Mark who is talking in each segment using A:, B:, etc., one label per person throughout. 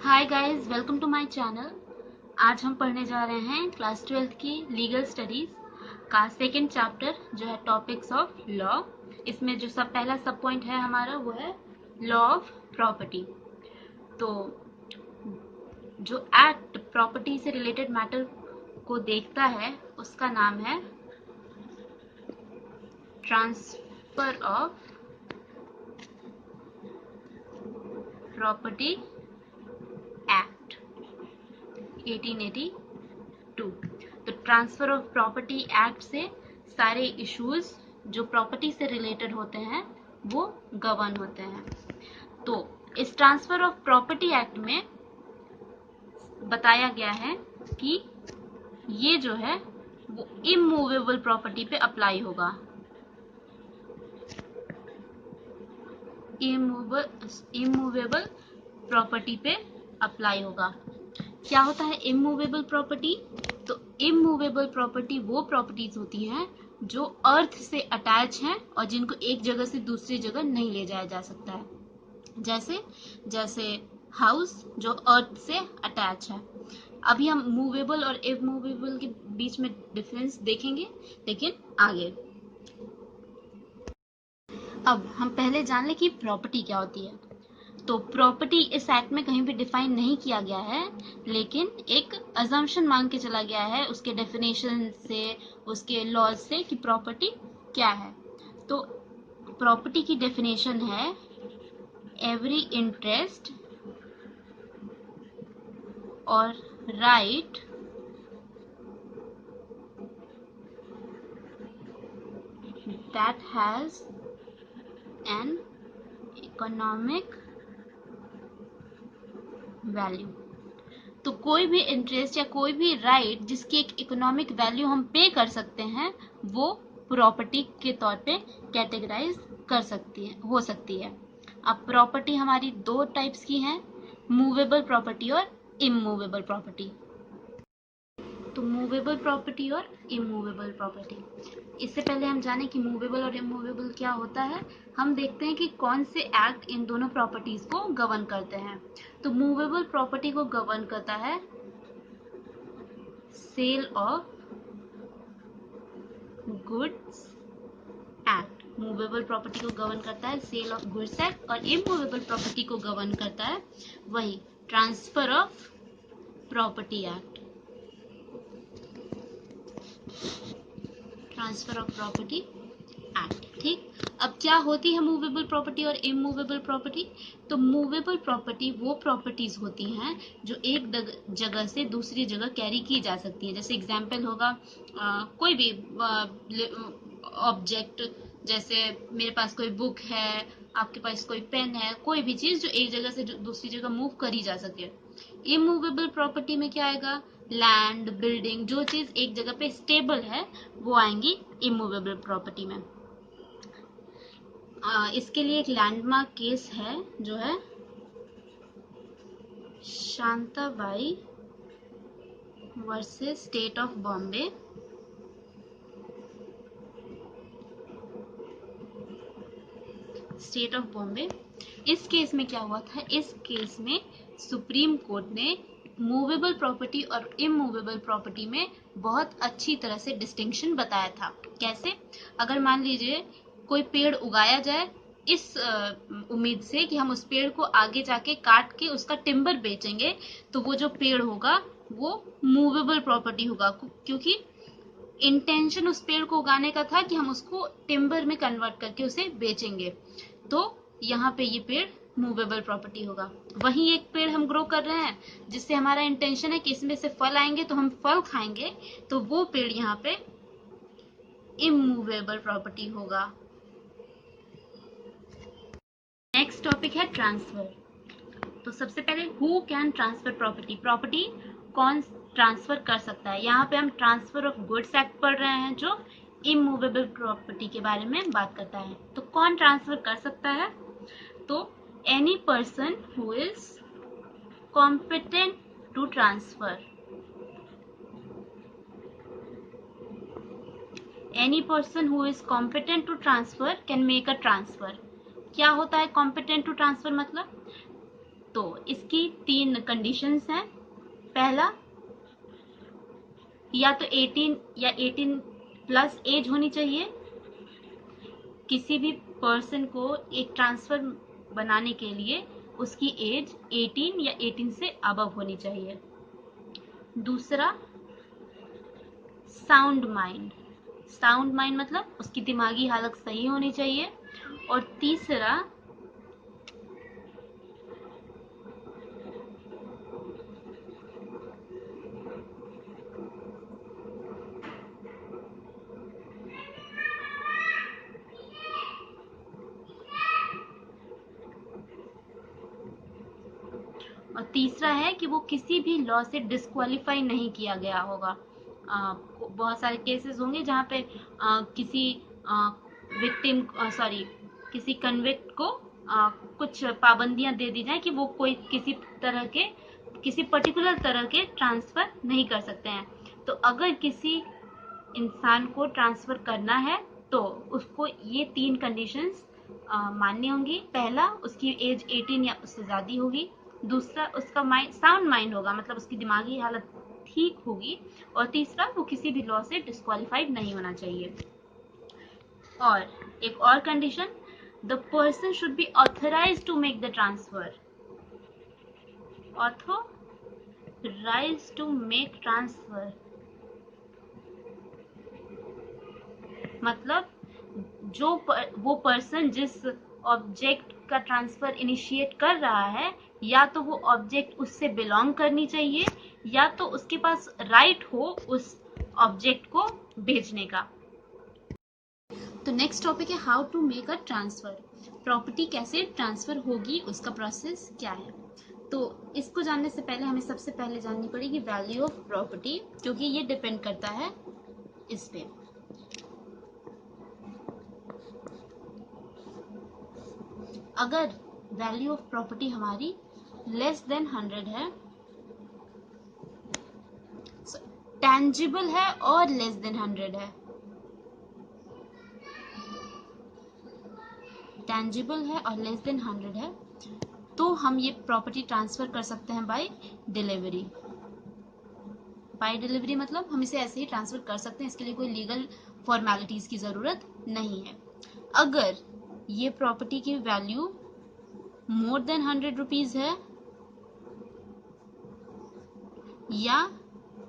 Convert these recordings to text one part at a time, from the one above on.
A: Hi guys, welcome to my channel. आज हम पढ़ने जा रहे हैं क्लास 12th की लीगल स्टडीज का सेकंड चैप्टर जो है टॉपिक्स ऑफ लॉ। इसमें जो पहला सब पॉइंट है हमारा वो है लॉ ऑफ प्रॉपर्टी। तो जो एक्ट प्रॉपर्टी से रिलेटेड मैटर को देखता है उसका नाम है ट्रांसफर ऑफ प्रॉपर्टी एक्ट 1882। तो ट्रांसफर ऑफ प्रॉपर्टी एक्ट से सारे इश्यूज जो प्रॉपर्टी से रिलेटेड होते हैं वो गवर्न होते हैं। तो इस ट्रांसफर ऑफ प्रॉपर्टी एक्ट में बताया गया है कि ये जो है वो इमूवेबल प्रॉपर्टी पे अप्लाई होगा। इमूवेबल प्रॉपर्टी पे अप्लाई होगा। क्या होता है इमूवेबल प्रॉपर्टी? तो इमूवेबल प्रॉपर्टी वो प्रॉपर्टीज होती हैं जो अर्थ से अटैच हैं और जिनको एक जगह से दूसरी जगह नहीं ले जाया जा सकता है। जैसे हाउस जो अर्थ से अटैच है। अभी हम मूवेबल और इमूवेबल के बीच में डिफरेंस देखेंगे, लेकिन आगे। अब हम पहले जान लें कि प्रॉपर्टी क्या होती है। तो प्रॉपर्टी इस एक्ट में कहीं भी डिफाइन नहीं किया गया है, लेकिन एक अजम्पशन मांग के चला गया है उसके डेफिनेशन से, उसके लॉज से कि प्रॉपर्टी क्या है। तो प्रॉपर्टी की डेफिनेशन है एवरी इंटरेस्ट और right that has an economic value। तो कोई भी इंटरेस्ट या कोई भी राइट जिसकी एक इकोनॉमिक वैल्यू हम पे कर सकते हैं वो प्रॉपर्टी के तौर पे कैटेगराइज हो सकती है। अब प्रॉपर्टी हमारी दो टाइप्स की हैं, मूवेबल प्रॉपर्टी और इमूवेबल प्रॉपर्टी। तो मूवेबल प्रॉपर्टी और इमूवेबल प्रॉपर्टी, इससे पहले हम जाने कि मूवेबल और इमूवेबल क्या होता है, हम देखते हैं कि कौन से एक्ट इन दोनों प्रॉपर्टीज को गवर्न करते हैं। तो मूवेबल प्रॉपर्टी को गवर्न करता है sale of goods act. Movable property को गवर्न करता है सेल ऑफ गुड्स एक्ट, और इमूवेबल प्रॉपर्टी को गवर्न करता है वही transfer of property act. Transfer of property act, ठीक। अब क्या होती है मूवेबल प्रॉपर्टी और इमूवेबल प्रॉपर्टी? तो मूवेबल प्रॉपर्टी वो प्रॉपर्टीज होती हैं जो एक जगह से दूसरी जगह कैरी की जा सकती है। जैसे एग्जांपल होगा कोई भी ऑब्जेक्ट, जैसे मेरे पास कोई बुक है, आपके पास कोई पेन है, कोई भी चीज जो एक जगह से दूसरी जगह मूव करी जा सके। इमूवेबल प्रॉपर्टी में क्या आएगा? लैंड, बिल्डिंग, जो चीज एक जगह पे स्टेबल है वो आएंगी इमूवेबल प्रॉपर्टी में। इसके लिए एक लैंडमार्क केस है जो है Shantabai versus state of Bombay. State of Bombay, इस केस में क्या हुआ था? इस केस में सुप्रीम कोर्ट ने मूवेबल प्रॉपर्टी और इमूवेबल प्रॉपर्टी में बहुत अच्छी तरह से डिस्टिंक्शन बताया था। कैसे? अगर मान लीजिए कोई पेड़ उगाया जाए इस उम्मीद से कि हम उस पेड़ को आगे जाके काट के उसका टिम्बर बेचेंगे, तो वो जो पेड़ होगा वो मूवेबल प्रॉपर्टी होगा, क्योंकि इंटेंशन उस पेड़ को उगाने का था कि हम उसको टिम्बर में कन्वर्ट करके उसे बेचेंगे। तो यहाँ पे ये पेड़ मूवेबल प्रॉपर्टी होगा। वहीं एक पेड़ हम ग्रो कर रहे हैं जिससे हमारा इंटेंशन है कि इसमें से फल आएंगे तो हम फल खाएंगे, तो वो पेड़ यहाँ पे इमूवेबल प्रॉपर्टी होगा। नेक्स्ट टॉपिक है ट्रांसफर। तो सबसे पहले who can transfer property, property कौन ट्रांसफर कर सकता है। यहाँ पे हम ट्रांसफर ऑफ गुड्स एक्ट पढ़ रहे हैं जो इमूवेबल प्रॉपर्टी के बारे में बात करता है। तो कौन ट्रांसफर कर सकता है? तो any person who is competent to transfer, any person who is competent to transfer can make a transfer. क्या होता है कॉम्पिटेंट टू ट्रांसफर मतलब? तो इसकी 3 कंडीशंस हैं। पहला, या तो 18 या 18 प्लस एज होनी चाहिए। किसी भी पर्सन को एक ट्रांसफर बनाने के लिए उसकी एज 18 या 18 से अबव होनी चाहिए। दूसरा, साउंड माइंड। साउंड माइंड मतलब उसकी दिमागी हालत सही होनी चाहिए। और तीसरा, है कि वो किसी भी लॉ से डिस्क्वालीफाई नहीं किया गया होगा। बहुत सारे केसेस होंगे जहाँ पे किसी विक्टिम किसी कन्विक्ट को कुछ पाबंदियां दे दी जाए कि वो कोई किसी पर्टिकुलर तरह के ट्रांसफर नहीं कर सकते हैं। तो अगर किसी इंसान को ट्रांसफर करना है तो उसको ये 3 कंडीशंस माननी होंगी। पहला, उसकी एज 18 या उससे ज्यादा होगी। दूसरा, उसका साउंड माइंड होगा, मतलब उसकी दिमागी हालत ठीक होगी। और तीसरा, वो किसी भी लॉ से डिस्क्वालीफाइड नहीं होना चाहिए। और एक और condition, the person should be authorised to make the transfer. Authorised to make transfer मतलब वो पर्सन जिस ऑब्जेक्ट का ट्रांसफर इनिशिएट कर रहा है, या तो वो ऑब्जेक्ट उससे बिलोंग करनी चाहिए या तो उसके पास राइट हो उस ऑब्जेक्ट को भेजने का। तो नेक्स्ट टॉपिक है how to make a transfer. Property कैसे ट्रांसफर होगी, उसका प्रोसेस क्या है। तो इसको जानने से पहले हमें सबसे पहले जाननी पड़ेगी वैल्यू ऑफ प्रॉपर्टी, क्योंकि ये डिपेंड करता है इस पे। अगर वैल्यू ऑफ प्रॉपर्टी हमारी लेस देन 100 है, टेंजिबल है और लेस देन 100 है, टेंजिबल है और लेस देन 100 है, तो हम ये प्रॉपर्टी ट्रांसफर कर सकते हैं बाय डिलीवरी। बाय डिलीवरी मतलब हम इसे ऐसे ही ट्रांसफर कर सकते हैं, इसके लिए कोई लीगल फॉर्मेलिटीज की जरूरत नहीं है। अगर ये प्रॉपर्टी की वैल्यू मोर देन 100 रुपीज है या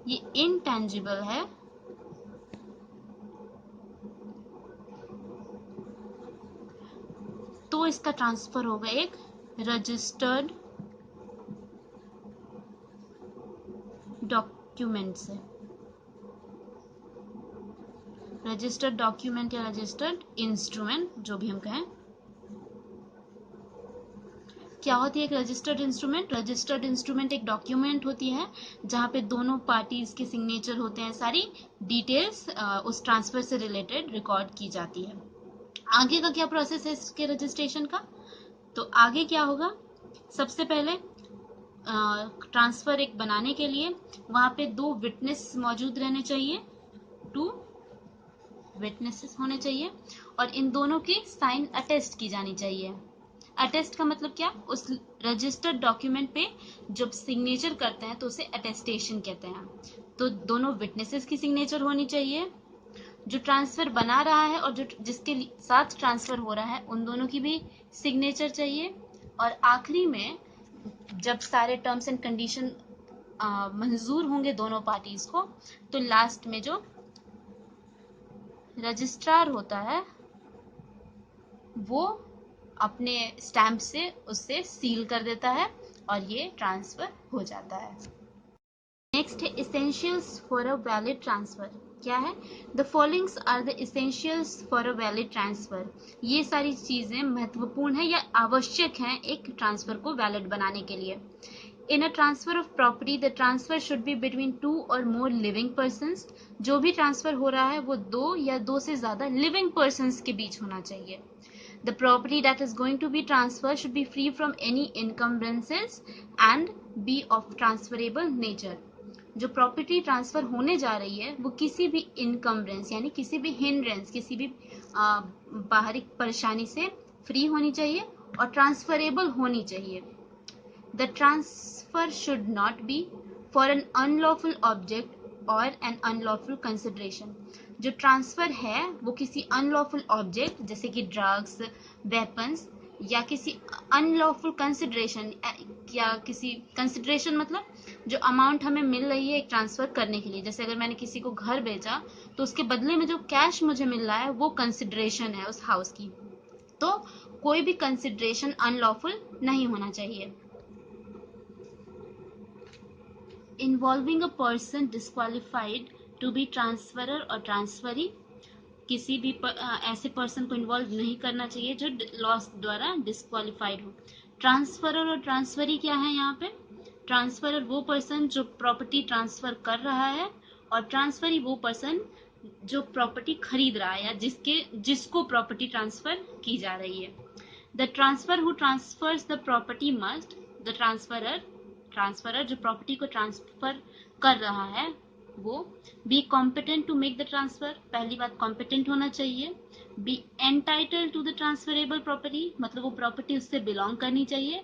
A: ये इनटेंजिबल है, तो इसका ट्रांसफर होगा एक रजिस्टर्ड डॉक्यूमेंट से। रजिस्टर्ड डॉक्यूमेंट या रजिस्टर्ड इंस्ट्रूमेंट, जो भी हम कहें। क्या होती है एक रजिस्टर्ड इंस्ट्रूमेंट? रजिस्टर्ड इंस्ट्रूमेंट एक डॉक्यूमेंट होती है जहां पे दोनों पार्टीज के सिग्नेचर होते हैं, सारी डिटेल्स उस ट्रांसफर से रिलेटेड रिकॉर्ड की जाती है। आगे का क्या प्रोसेस है इसके रजिस्ट्रेशन का? तो आगे क्या होगा, सबसे पहले ट्रांसफर एक बनाने के लिए वहां पे 2 विटनेस मौजूद रहने चाहिए, 2 विटनेसेस होने चाहिए, और इन दोनों की साइन अटेस्ट की जानी चाहिए। अटेस्ट का मतलब क्या? उस रजिस्टर्ड डॉक्यूमेंट पे जब सिग्नेचर करते हैं तो उसे अटेस्टेशन कहते हैं। तो दोनों विटनेसेस की सिग्नेचर होनी चाहिए, जो ट्रांसफर बना रहा है और जो जिसके साथ ट्रांसफर हो रहा है उन दोनों की भी सिग्नेचर चाहिए। और आखिरी में जब सारे टर्म्स एंड कंडीशन मंजूर होंगे दोनों पार्टीज को, तो लास्ट में जो रजिस्ट्रार होता है वो अपने स्टैंप से उसे सील कर देता है और ये ट्रांसफर हो जाता है। नेक्स्ट है essentials for a valid transfer. क्या है? The followings are the essentials for a valid transfer. ये सारी चीजें महत्वपूर्ण है या आवश्यक हैं एक ट्रांसफर को वैलिड बनाने के लिए। In a transfer of property, the transfer should be between 2 or more living persons. जो भी ट्रांसफर हो रहा है वो 2 या 2 से ज्यादा लिविंग पर्सन्स के बीच होना चाहिए। The property that is going to be transferred should be free from any encumbrances and be of transferable nature. जो प्रॉपर्टी ट्रांसफर होने जा रही है वो किसी भी इनकम्ब्रेंस यानी किसी भी हिंड्रेंस, किसी भी बाहरी परेशानी से फ्री होनी चाहिए और ट्रांसफरेबल होनी चाहिए। The transfer should not be for an unlawful object और एन अनलॉफुल कंसिडरेशन। जो ट्रांसफर है वो किसी अनलॉफुल ऑब्जेक्ट जैसे कि ड्रग्स, वेपन्स या किसी अनलॉफुल कंसिडरेशन, या किसी कंसिडरेशन मतलब जो अमाउंट हमें मिल रही है एक ट्रांसफर करने के लिए। जैसे अगर मैंने किसी को घर भेजा तो उसके बदले में जो कैश मुझे मिल रहा है वो कंसिडरेशन है उस हाउस की। तो कोई भी कंसिडरेशन अनलॉफुल नहीं होना चाहिए। Involving a person disqualified to be transferor और ट्रांसफरी, किसी भी ऐसे पर्सन को इन्वॉल्व नहीं करना चाहिए जो लॉस द्वारा डिस्क्वालिफाइड हो। ट्रांसफरर और ट्रांसफरी क्या है यहाँ पे? ट्रांसफरर वो पर्सन जो प्रॉपर्टी ट्रांसफर कर रहा है, और ट्रांसफरी वो पर्सन जो प्रॉपर्टी खरीद रहा है या जिसको प्रॉपर्टी ट्रांसफर की जा रही है। The transfer who transfers the property must, the transferor जो प्रॉपर्टी को ट्रांसफर कर रहा है वो be competent to make the transfer, पहली बात कॉम्पिटेंट होना चाहिए। Be entitled to the transferable property, मतलब वो प्रॉपर्टी उससे बिलोंग करनी चाहिए।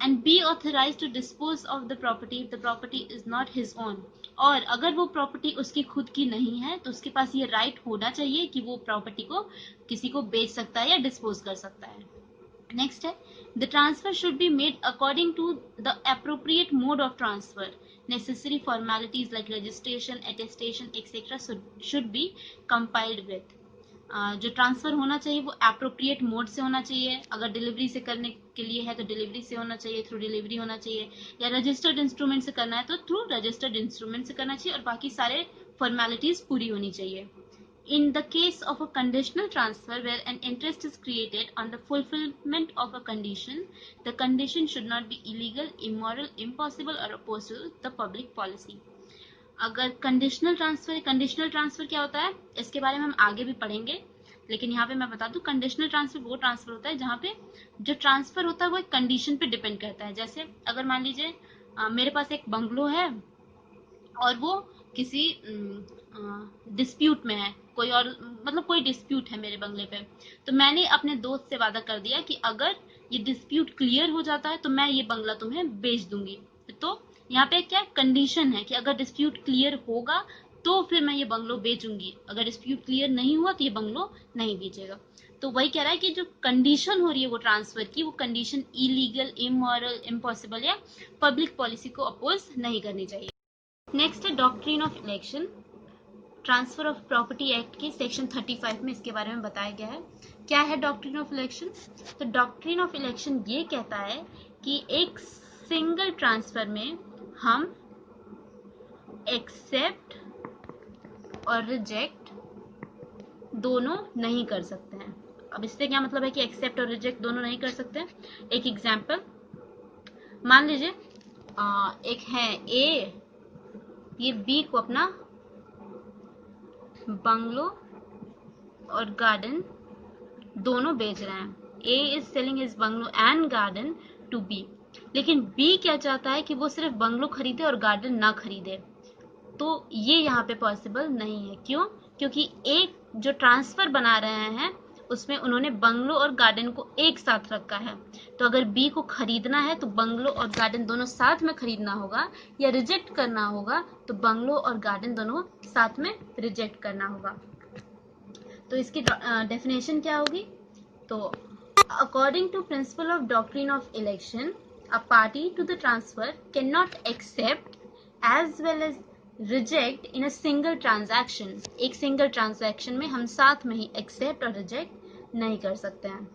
A: And be authorise to dispose of the property if the property is not his own, और अगर वो प्रॉपर्टी उसकी खुद की नहीं है तो उसके पास ये राइट होना चाहिए कि वो प्रॉपर्टी को किसी को बेच सकता है या डिस्पोज कर सकता है। नेक्स्ट है the transfer should be made according to the appropriate mode of transfer, necessary formalities like registration, attestation etcetera should be compiled with. जो ट्रांसफर होना चाहिए वो एप्रोप्रिएट मोड से होना चाहिए। अगर डिलीवरी से करने के लिए है तो डिलीवरी से होना चाहिए, थ्रू डिलीवरी होना चाहिए, या रजिस्टर्ड इंस्ट्रूमेंट से करना है तो थ्रू रजिस्टर्ड इंस्ट्रूमेंट से करना चाहिए, और बाकी सारे फॉर्मेलिटीज पूरी होनी चाहिए। In the case of a conditional transfer where an interest is created on the fulfillment of a condition, the condition should not be illegal, immoral, impossible or opposed to the public policy. अगर conditional transfer क्या होता है इसके बारे में हम आगे भी पढ़ेंगे, लेकिन यहाँ पे मैं बता दूं कंडीशनल ट्रांसफर वो ट्रांसफर होता है जहाँ पे जो ट्रांसफर होता है वो एक कंडीशन पे डिपेंड करता है। जैसे अगर मान लीजिए मेरे पास एक बंगलो है और वो किसी डिस्प्यूट में है, कोई और मतलब कोई डिस्प्यूट है मेरे बंगले पे, तो मैंने अपने दोस्त से वादा कर दिया कि अगर ये डिस्प्यूट क्लियर हो जाता है तो मैं ये बंगला तुम्हें बेच दूंगी। तो यहाँ पे क्या कंडीशन है कि अगर डिस्प्यूट क्लियर होगा तो फिर मैं ये बंगलो बेचूंगी, अगर डिस्प्यूट क्लियर नहीं हुआ तो ये बंगलो नहीं बेचेगा। तो वही कह रहा है कि जो कंडीशन हो रही है वो ट्रांसफर की, वो कंडीशन इलीगल, इमोरल, इम्पॉसिबल या पब्लिक पॉलिसी को अपोज नहीं करनी चाहिए। नेक्स्ट है doctrine of election. Transfer of property act के सेक्शन 35 में इसके बारे में बताया गया है। क्या है डॉक्ट्रिन ऑफ इलेक्शन? तो डॉक्ट्रिन ऑफ इलेक्शन ये कहता है कि एक सिंगल ट्रांसफर में हम एक्सेप्ट और रिजेक्ट दोनों नहीं कर सकते हैं। अब इससे क्या मतलब है कि एक्सेप्ट और रिजेक्ट दोनों नहीं कर सकते? एक एग्जाम्पल मान लीजिए एक है ए, ये बी को अपना बंगलो और गार्डन दोनों बेच रहे हैं। A is selling his bungalow and garden to B, लेकिन बी क्या चाहता है कि वो सिर्फ बंगलो खरीदे और गार्डन ना खरीदे। तो ये यहाँ पे पॉसिबल नहीं है। क्यों? क्योंकि एक जो ट्रांसफर बना रहे हैं उसमें उन्होंने बंगलो और गार्डन को एक साथ रखा है। तो अगर बी को खरीदना है तो बंगलो और गार्डन दोनों साथ में खरीदना होगा, या रिजेक्ट करना होगा तो बंगलो और गार्डन दोनों साथ में रिजेक्ट करना होगा। तो इसकी डेफिनेशन क्या होगी? तो according to principle of doctrine of election, a party to the transfer can not accept as well as reject in a single transaction. एक सिंगल ट्रांजैक्शन में हम साथ में ही एक्सेप्ट और रिजेक्ट नहीं कर सकते हैं।